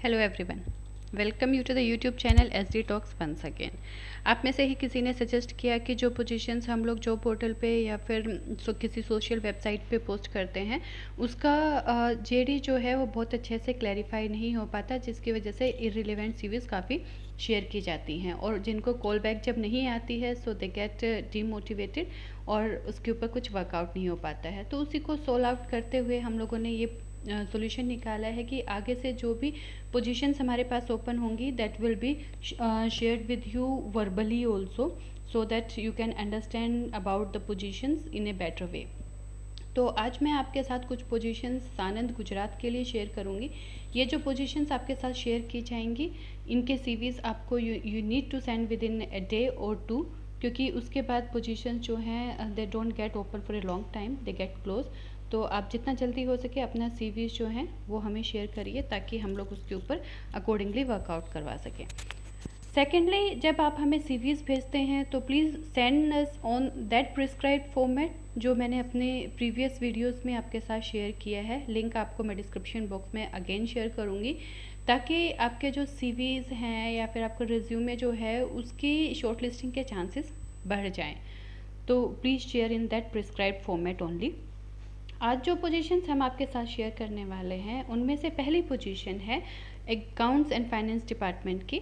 Hello everyone, welcome you to the YouTube channel SD talks once again. आप में से ही किसी ने सजेस्ट किया कि जो पोजीशंस हम लोग जॉब पोर्टल पे या फिर किसी सोशल वेबसाइट पे पोस्ट करते हैं उसका जेडी जो है वो बहुत अच्छे से क्लैरिफाई नहीं हो पाता, जिसकी वजह से इररिलेवेंट सीवीज़ काफ़ी शेयर की जाती हैं और जिनको कॉल बैक जब नहीं आती है सो दे गेट डीमोटिवेटेड और उसके ऊपर कुछ वर्कआउट नहीं हो पाता है। तो उसी को सोल्व आउट करते हुए हम लोगों ने ये सॉल्यूशन निकाला है कि आगे से जो भी पोजीशंस हमारे पास ओपन होंगी that will be shared with you verbally also, so that you can understand about the positions in a better way. तो आज मैं आपके साथ कुछ पोजीशंस सानंद गुजरात के लिए शेयर करूंगी। ये जो पोजीशंस आपके साथ शेयर की जाएंगी इनके सीवीज़ आपको you need to send within a day और टू, क्योंकि उसके बाद पोजीशंस जो हैं they don't get open for a long time, they get close. तो आप जितना जल्दी हो सके अपना सीवीज़ जो हैं वो हमें शेयर करिए ताकि हम लोग उसके ऊपर अकॉर्डिंगली वर्कआउट करवा सकें। सेकेंडली, जब आप हमें सीवीज़ भेजते हैं तो please send us on that prescribed format जो मैंने अपने प्रीवियस वीडियोस में आपके साथ शेयर किया है। लिंक आपको मैं डिस्क्रिप्शन बॉक्स में अगेन शेयर करूँगी ताकि आपके जो सीवीज़ हैं या फिर आपका रिज्यूमे जो है उसकी शॉर्ट लिस्टिंग के चांसेस बढ़ जाएँ। तो please share in that prescribed format only. आज जो पोजीशंस हम आपके साथ शेयर करने वाले हैं उनमें से पहली पोजीशन है अकाउंट्स एंड फाइनेंस डिपार्टमेंट की।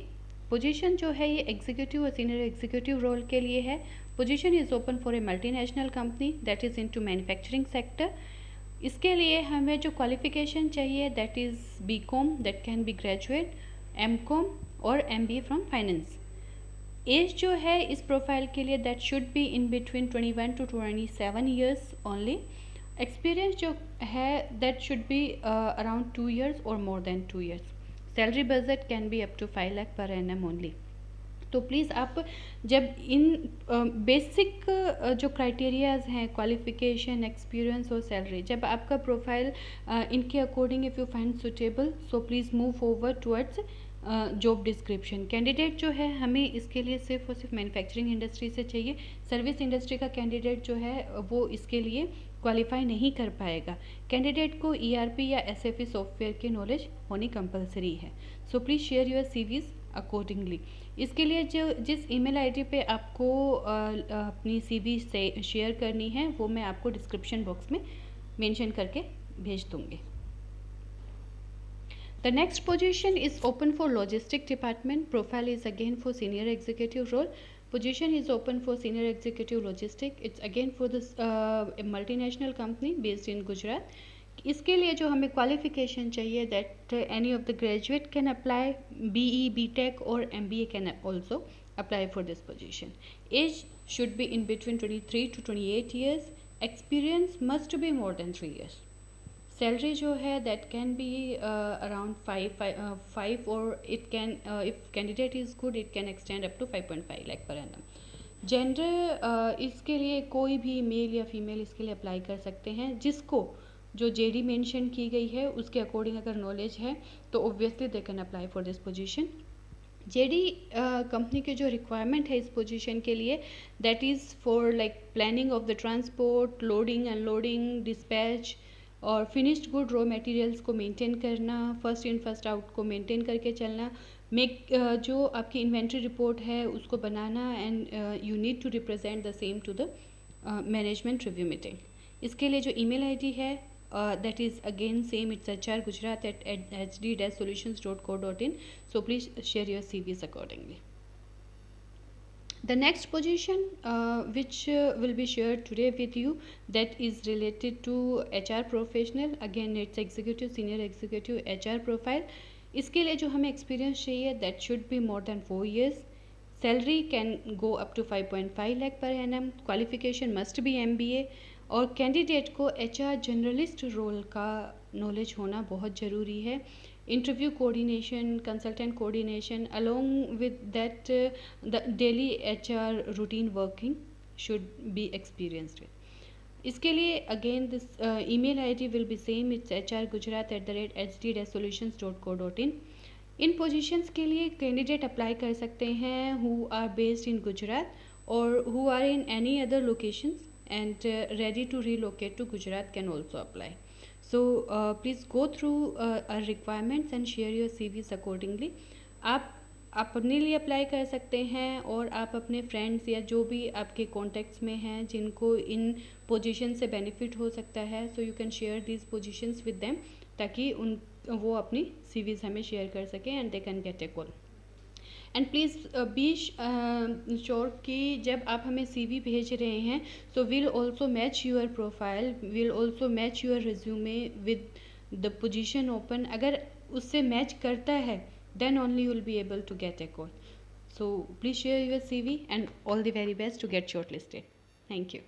पोजीशन जो है ये एग्जीक्यूटिव और सीनियर एग्जीक्यूटिव रोल के लिए है। Position is open for a multinational company that is into manufacturing sector. इसके लिए हमें जो क्वालिफिकेशन चाहिए that is BCom, that can be graduate, MCom और MBA फ्रॉम फाइनेंस। एज जो है इस प्रोफाइल के लिए that should be in between 21 to 27 years only. Experience जो है that should be around 2 years और more than 2 years। Salary budget can be up to 5 lakh per annum only. तो please आप जब इन बेसिक जो क्राइटेरियाज हैं क्वालिफिकेशन, एक्सपीरियंस और सैलरी, जब आपका प्रोफाइल इनके according if you find suitable so please move forward towards job description. Candidate जो है हमें इसके लिए सिर्फ और सिर्फ मैन्युफैक्चरिंग इंडस्ट्री से चाहिए। सर्विस इंडस्ट्री का कैंडिडेट जो है वो इसके लिए क्वालिफाई नहीं कर पाएगा। कैंडिडेट को ERP या SAP सॉफ्टवेयर की नॉलेज होनी कंपलसरी है। So please share your CVs accordingly. इसके लिए जो जिस ईमेल आईडी पे आपको अपनी CV से शेयर करनी है वो मैं आपको डिस्क्रिप्शन बॉक्स में मेंशन करके भेज दूँगी। The next position is open for logistic department. Profile is again for senior executive role. Position is open for senior executive logistic. It's again for this a multinational company based in Gujarat. इसके लिए जो हमें qualification चाहिए that any of the graduate can apply, BE, BTech और MBA can also apply for this position. Age should be in between 23 to 28 years. Experience must be more than 3 years। Salary जो है that can be around 5 और it can if candidate is good it can extend up to 5.5 lakh per annum। Gender इसके लिए कोई भी mail या female इसके लिए अप्लाई कर सकते हैं। जिसको जो JD मेंशन की गई है उसके अकॉर्डिंग अगर नॉलेज है तो obviously they can apply for this position. JD company के जो रिक्वायरमेंट है इस पोजीशन के लिए that is for like planning of the transport, loading, unloading, dispatch और फिनिश्ड गुड रॉ मटेरियल्स को मेंटेन करना, फर्स्ट इन फर्स्ट आउट को मेंटेन करके चलना, जो आपकी इन्वेंट्री रिपोर्ट है उसको बनाना and you need to represent the same to the management review meeting. इसके लिए जो ईमेल आईडी है that is again same, it's hr.gujarat@hd-solutions.co.in, so please share your CVs accordingly. The next position which will be shared today with you that is related to HR professional. Again it's executive, senior executive HR profile. इसके लिए जो हमें experience चाहिए that should be more than 4 years. Salary can go up to 5.5 lakh per annum. Qualification must be MBA और candidate को HR generalist role का knowledge होना बहुत ज़रूरी है। Interview coordination, consultant coordination along with that the daily HR routine working should be experienced with. इसके लिए again this email ID will be same, it's hr@hd-solutions.co.in। इन पोजीशंस के लिए कैंडिडेट अप्लाई कर सकते हैं who are based in Gujarat और who are in any other locations and ready to relocate to Gujarat can also apply. So please go through our requirements and share your CVs accordingly. आप अपने लिए apply कर सकते हैं और आप अपने फ्रेंड्स या जो भी आपके कॉन्टैक्ट्स में हैं जिनको इन पोजीशन से बेनिफिट हो सकता है, so you can share these positions with them, ताकि वो अपनी CVs हमें शेयर कर सकें and they can get A call. And please be sure कि जब आप हमें CV भेज रहे हैं, so will also match your profile, will also match your resume with the position open. अगर उससे मैच करता है, then only you will be able to get a call. So please share your CV and all the very best to get shortlisted. Thank you.